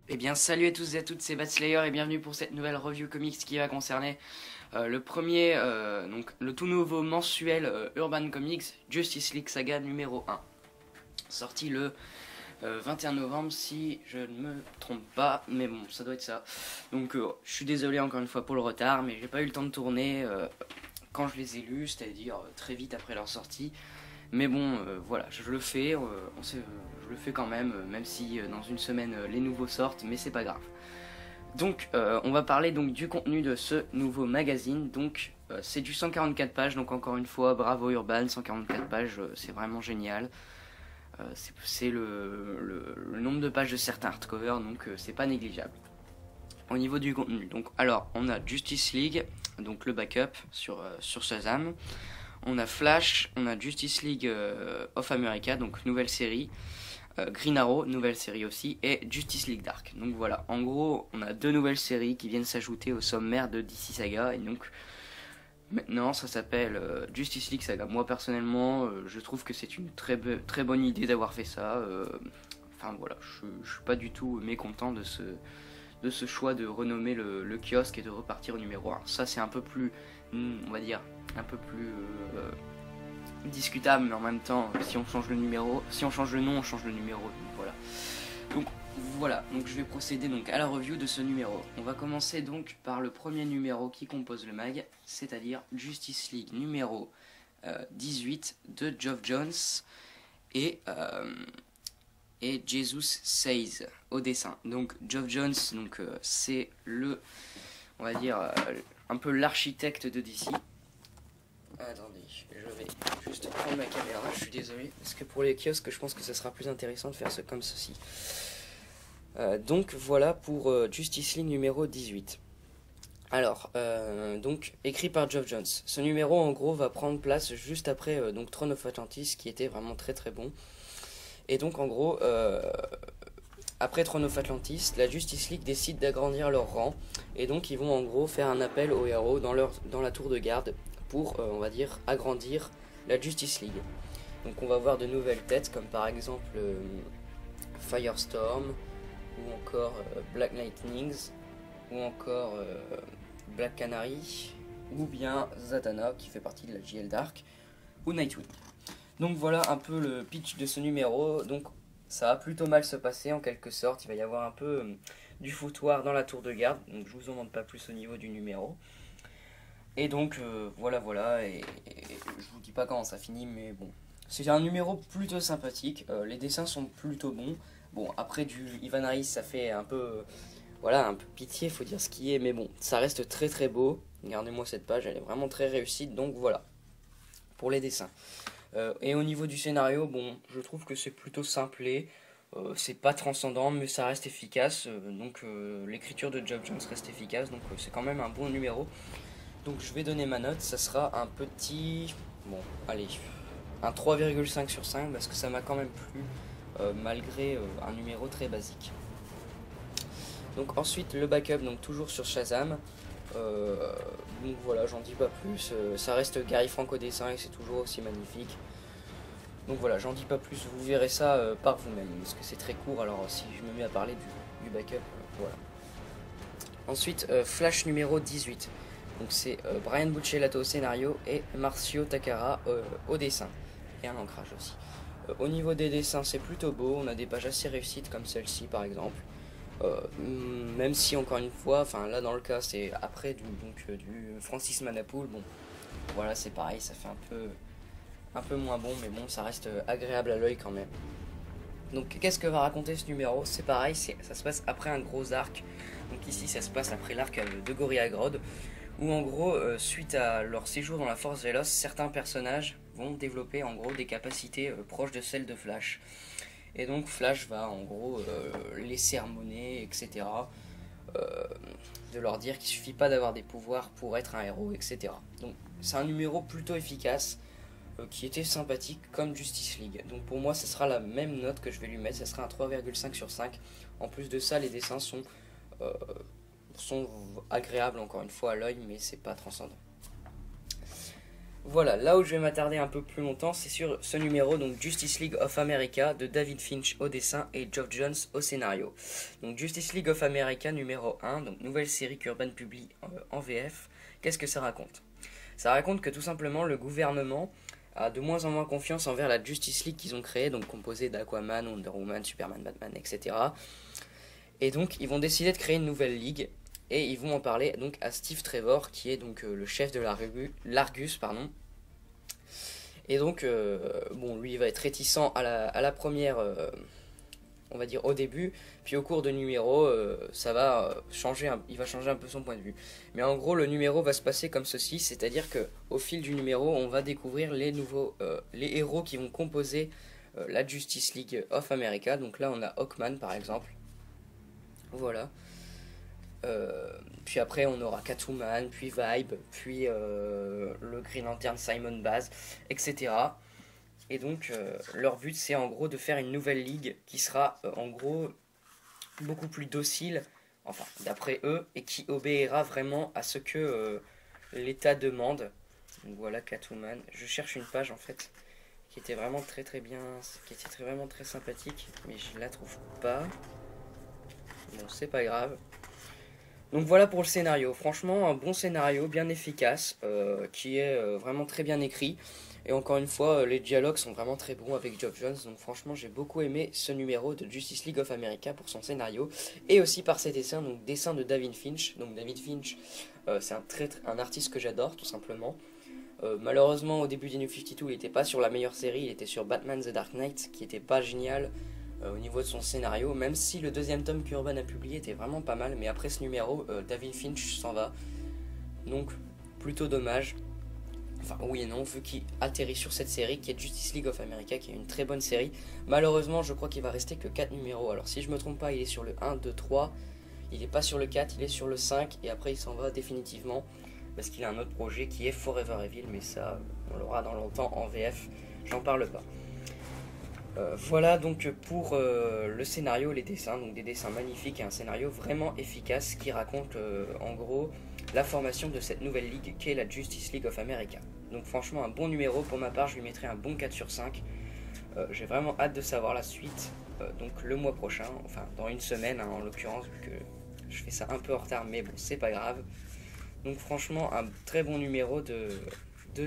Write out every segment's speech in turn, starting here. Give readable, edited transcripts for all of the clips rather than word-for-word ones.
Eh bien salut à tous et à toutes, c'est Batslayer et bienvenue pour cette nouvelle review comics qui va concerner donc le tout nouveau mensuel Urban Comics Justice League Saga numéro 1. Sorti le 21 novembre si je ne me trompe pas, mais bon ça doit être ça. Donc je suis désolé encore une fois pour le retard, mais j'ai pas eu le temps de tourner quand je les ai lus, c'est-à-dire très vite après leur sortie. Mais bon, voilà, je le fais, je le fais quand même, même si dans une semaine les nouveaux sortent, mais c'est pas grave. Donc, on va parler donc du contenu de ce nouveau magazine. Donc, c'est du 144 pages, donc encore une fois, bravo Urban, 144 pages, c'est vraiment génial. C'est le nombre de pages de certains hardcovers, donc c'est pas négligeable. Au niveau du contenu, donc alors, on a Justice League, donc le backup sur Shazam. On a Flash, on a Justice League of America, donc nouvelle série. Green Arrow, nouvelle série aussi, et Justice League Dark. Donc voilà, en gros, on a deux nouvelles séries qui viennent s'ajouter au sommaire de DC Saga, et donc maintenant ça s'appelle Justice League Saga. Moi personnellement, je trouve que c'est une très bonne idée d'avoir fait ça. Enfin voilà, je suis pas du tout mécontent de ce choix de renommer le kiosque et de repartir au numéro 1. Ça c'est un peu plus, on va dire, un peu plus discutable, mais en même temps, si on change le numéro, si on change le nom, on change le numéro. Donc voilà, donc je vais procéder donc à la review de ce numéro. On va commencer donc par le premier numéro qui compose le mag, c'est-à-dire Justice League numéro 18 de Geoff Johns et Jesus Says au dessin. Donc Geoff Johns, donc c'est on va dire un peu l'architecte de DC. Attendez, je vais juste prendre ma caméra, je suis désolé, parce que pour les kiosques, je pense que ça sera plus intéressant de faire ça comme ceci. Donc voilà pour Justice League numéro 18. Alors, donc écrit par Geoff Johns. Ce numéro en gros va prendre place juste après donc Throne of Atlantis qui était vraiment très très bon. Et donc en gros, après Throne of Atlantis, la Justice League décide d'agrandir leur rang. Et donc ils vont en gros faire un appel aux héros dans la tour de garde pour, on va dire, agrandir la Justice League. Donc on va voir de nouvelles têtes comme par exemple Firestorm ou encore Black Lightnings ou encore Black Canary ou bien Zatanna qui fait partie de la JL Dark ou Nightwing. Donc voilà un peu le pitch de ce numéro. Donc ça va plutôt mal se passer en quelque sorte, il va y avoir un peu du foutoir dans la tour de garde, donc je vous en demande pas plus au niveau du numéro. Et donc voilà, et je vous dis pas comment ça finit, mais bon. C'est un numéro plutôt sympathique, les dessins sont plutôt bons. Bon, après du Ivan Reis, ça fait un peu, voilà, un peu pitié, faut dire ce qui est, mais bon, ça reste très très beau. Regardez-moi cette page, elle est vraiment très réussie, donc voilà, pour les dessins. Et au niveau du scénario, bon, je trouve que c'est plutôt simplé. C'est pas transcendant, mais ça reste efficace. Donc l'écriture de Geoff Johns reste efficace, donc c'est quand même un bon numéro. Donc je vais donner ma note, ça sera un petit... Bon, allez, un 3,5 sur 5 parce que ça m'a quand même plu malgré un numéro très basique. Donc ensuite le backup, donc toujours sur Shazam. Donc voilà, j'en dis pas plus. Ça reste Gary Frank au dessin et c'est toujours aussi magnifique. Donc voilà, j'en dis pas plus, vous verrez ça par vous-même parce que c'est très court. Alors si je me mets à parler du backup, voilà. Ensuite, Flash numéro 18. Donc c'est Brian Buccellato au scénario et Marcio Takara au dessin. Et un ancrage aussi. Au niveau des dessins, c'est plutôt beau. On a des pages assez réussites comme celle-ci par exemple. Même si encore une fois, enfin là dans le cas c'est après du Francis Manapoul, bon voilà c'est pareil, ça fait un peu moins bon, mais bon ça reste agréable à l'œil quand même. Donc qu'est-ce que va raconter ce numéro? C'est pareil, ça se passe après un gros arc. Donc ici ça se passe après l'arc de Gorilla Grodd, où en gros suite à leur séjour dans la Force Veloce, certains personnages vont développer en gros des capacités proches de celles de Flash. Et donc Flash va en gros les sermonner, etc. De leur dire qu'il suffit pas d'avoir des pouvoirs pour être un héros, etc. Donc c'est un numéro plutôt efficace, qui était sympathique comme Justice League. Donc pour moi ce sera la même note que je vais lui mettre, ça sera un 3,5 sur 5. En plus de ça, les dessins sont agréables encore une fois à l'œil, mais c'est pas transcendant. Voilà, là où je vais m'attarder un peu plus longtemps, c'est sur ce numéro, donc Justice League of America, de David Finch au dessin et Geoff Johns au scénario. Donc Justice League of America numéro 1, donc nouvelle série qu'Urban publie en VF. Qu'est-ce que ça raconte? Ça raconte que tout simplement le gouvernement a de moins en moins confiance envers la Justice League qu'ils ont créée, donc composée d'Aquaman, Wonder Woman, Superman, Batman, etc. Et donc ils vont décider de créer une nouvelle ligue. Et ils vont en parler donc à Steve Trevor, qui est donc le chef de l'Argus, pardon. Et donc, bon, lui, il va être réticent à la première, on va dire au début, puis au cours de numéro, ça va changer, il va changer un peu son point de vue. Mais en gros, le numéro va se passer comme ceci, c'est-à-dire que au fil du numéro, on va découvrir les héros qui vont composer la Justice League of America. Donc là, on a Hawkman par exemple. Voilà. Puis après on aura Catwoman, puis Vibe, puis le Green Lantern Simon Baz, etc. Et donc leur but c'est en gros de faire une nouvelle ligue qui sera en gros beaucoup plus docile, enfin d'après eux, et qui obéira vraiment à ce que l'État demande. Donc voilà Catwoman, je cherche une page en fait qui était vraiment très bien, qui était vraiment très sympathique, mais je la trouve pas. Bon c'est pas grave. Donc voilà pour le scénario, franchement un bon scénario, bien efficace, qui est vraiment très bien écrit. Et encore une fois, les dialogues sont vraiment très bons avec Geoff Johns, donc franchement j'ai beaucoup aimé ce numéro de Justice League of America pour son scénario, et aussi par ses dessins, donc dessins de David Finch. Donc David Finch, c'est un artiste que j'adore tout simplement. Malheureusement au début des New 52 il n'était pas sur la meilleure série, il était sur Batman The Dark Knight, qui n'était pas génial. Au niveau de son scénario, même si le deuxième tome qu'Urban a publié était vraiment pas mal, mais après ce numéro, David Finch s'en va, donc plutôt dommage. Enfin oui et non, vu qu'il atterrit sur cette série qui est Justice League of America, qui est une très bonne série. Malheureusement je crois qu'il va rester que 4 numéros, alors si je me trompe pas il est sur le 1, 2, 3, il n'est pas sur le 4, il est sur le 5, et après il s'en va définitivement, parce qu'il a un autre projet qui est Forever Evil, mais ça on l'aura dans longtemps en VF, j'en parle pas. Voilà donc pour le scénario, les dessins, donc des dessins magnifiques et un scénario vraiment efficace qui raconte en gros la formation de cette nouvelle ligue qu'est la Justice League of America. Donc franchement un bon numéro, pour ma part je lui mettrai un bon 4 sur 5. J'ai vraiment hâte de savoir la suite, donc le mois prochain, enfin dans une semaine hein, en l'occurrence, vu que je fais ça un peu en retard, mais bon c'est pas grave. Donc franchement un très bon numéro de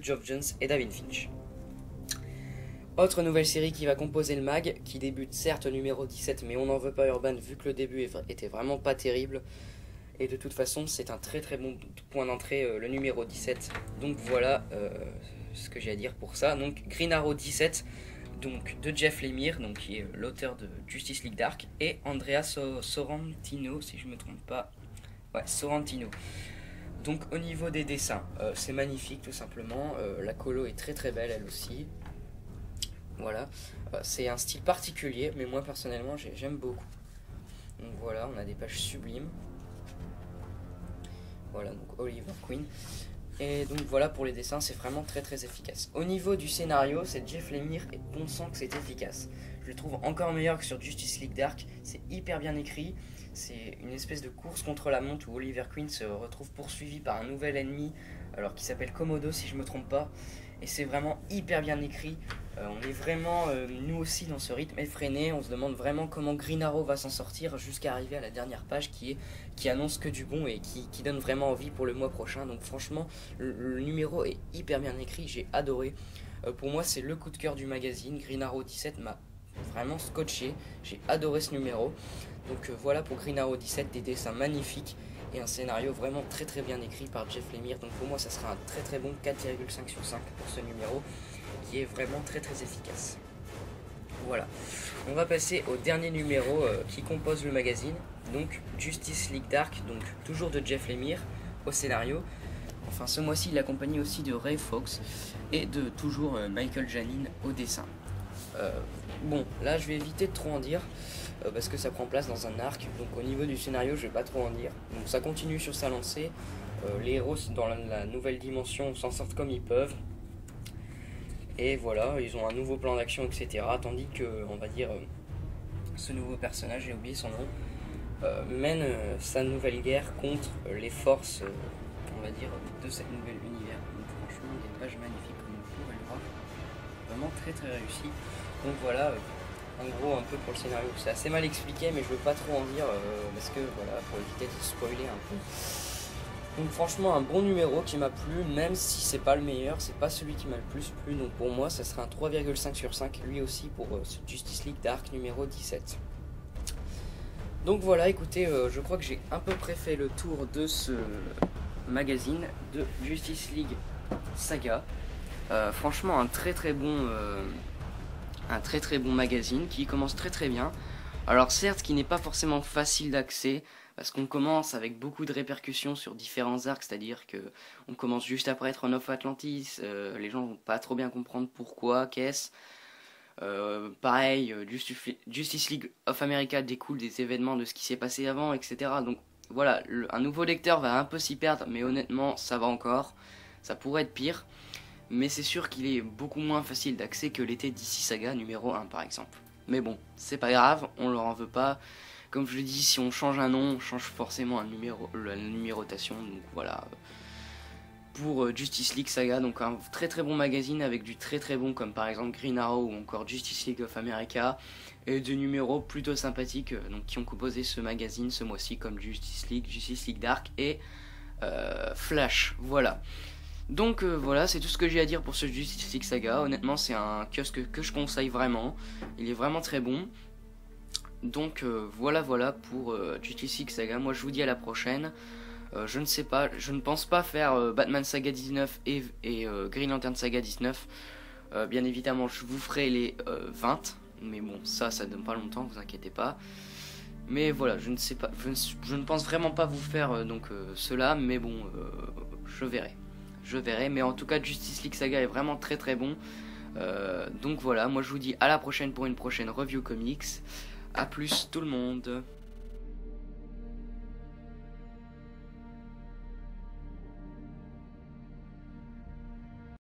Geoff Johns et David Finch. Autre nouvelle série qui va composer le mag, qui débute certes au numéro 17, mais on n'en veut pas Urban vu que le début était vraiment pas terrible. Et de toute façon, c'est un très bon point d'entrée, le numéro 17. Donc voilà ce que j'ai à dire pour ça. Donc Green Arrow 17, donc, de Jeff Lemire, donc, qui est l'auteur de Justice League Dark, et Andrea Sorrentino, si je me trompe pas. Ouais, Sorrentino. Donc au niveau des dessins, c'est magnifique tout simplement. La colo est très belle elle aussi. Voilà, c'est un style particulier, mais moi personnellement j'aime beaucoup. Donc voilà, on a des pages sublimes. Voilà, donc Oliver Queen. Et donc voilà pour les dessins, c'est vraiment très efficace. Au niveau du scénario, c'est Jeff Lemire et bon sang que c'est efficace. Je le trouve encore meilleur que sur Justice League Dark, c'est hyper bien écrit. C'est une espèce de course contre la montre où Oliver Queen se retrouve poursuivi par un nouvel ennemi, alors qui s'appelle Komodo si je me trompe pas. Et c'est vraiment hyper bien écrit. On est vraiment, nous aussi, dans ce rythme effréné. On se demande vraiment comment Green Arrow va s'en sortir jusqu'à arriver à la dernière page qui annonce que du bon et qui donne vraiment envie pour le mois prochain. Donc franchement, le numéro est hyper bien écrit, j'ai adoré. Pour moi, c'est le coup de cœur du magazine. Green Arrow 17 m'a vraiment scotché. J'ai adoré ce numéro. Donc voilà pour Green Arrow 17, des dessins magnifiques et un scénario vraiment très bien écrit par Jeff Lemire. Donc pour moi ça sera un très bon 4,5 sur 5 pour ce numéro qui est vraiment très efficace. Voilà, on va passer au dernier numéro qui compose le magazine, donc Justice League Dark, donc toujours de Jeff Lemire au scénario. Enfin ce mois-ci il est accompagné aussi de Ray Fawkes et de toujours Michael Janin au dessin. Bon, là je vais éviter de trop en dire parce que ça prend place dans un arc, donc au niveau du scénario je vais pas trop en dire. Donc ça continue sur sa lancée, les héros dans la nouvelle dimension s'en sortent comme ils peuvent. Et voilà, ils ont un nouveau plan d'action, etc. Tandis que, on va dire, ce nouveau personnage, j'ai oublié son nom, mène sa nouvelle guerre contre les forces, on va dire, de cet nouvel univers. Donc franchement, des page magnifique comme vous pouvez le voir. Vraiment très très réussi. Donc voilà, en gros un peu pour le scénario. C'est assez mal expliqué mais je veux pas trop en dire parce que voilà, pour éviter de spoiler un peu. Donc franchement un bon numéro qui m'a plu, même si c'est pas le meilleur, c'est pas celui qui m'a le plus plu. Donc pour moi ça serait un 3,5 sur 5 lui aussi pour ce Justice League Dark numéro 17. Donc voilà, écoutez, je crois que j'ai à peu près fait le tour de ce magazine de Justice League Saga. Franchement un très très bon magazine qui commence très très bien. Alors certes qui n'est pas forcément facile d'accès parce qu'on commence avec beaucoup de répercussions sur différents arcs, c'est-à-dire que on commence juste après Throne of Atlantis, les gens vont pas trop bien comprendre pourquoi, qu'est-ce. Pareil, Justice League of America découle des événements de ce qui s'est passé avant, etc. Donc voilà, un nouveau lecteur va un peu s'y perdre, mais honnêtement ça va encore, ça pourrait être pire. Mais c'est sûr qu'il est beaucoup moins facile d'accès que l'était DC Saga numéro 1 par exemple. Mais bon, c'est pas grave, on leur en veut pas. Comme je le dis, si on change un nom, on change forcément la numérotation. Donc voilà, pour Justice League Saga, donc un très très bon magazine avec du très très bon comme par exemple Green Arrow ou encore Justice League of America. Et des numéros plutôt sympathiques donc, qui ont composé ce magazine ce mois-ci comme Justice League Dark et Flash. Voilà. Donc voilà, c'est tout ce que j'ai à dire pour ce Justice League Saga. Honnêtement, c'est un kiosque que je conseille vraiment. Il est vraiment très bon. Donc voilà pour Justice League Saga. Moi je vous dis à la prochaine. Je ne sais pas, je ne pense pas faire Batman Saga 19 et Green Lantern Saga 19. Bien évidemment, je vous ferai les 20. Mais bon, ça donne pas longtemps, vous inquiétez pas. Mais voilà, je ne sais pas, je ne pense vraiment pas vous faire cela. Mais bon, je verrai, mais en tout cas Justice League Saga est vraiment très très bon. Donc voilà, moi je vous dis à la prochaine pour une prochaine review comics. A plus tout le monde.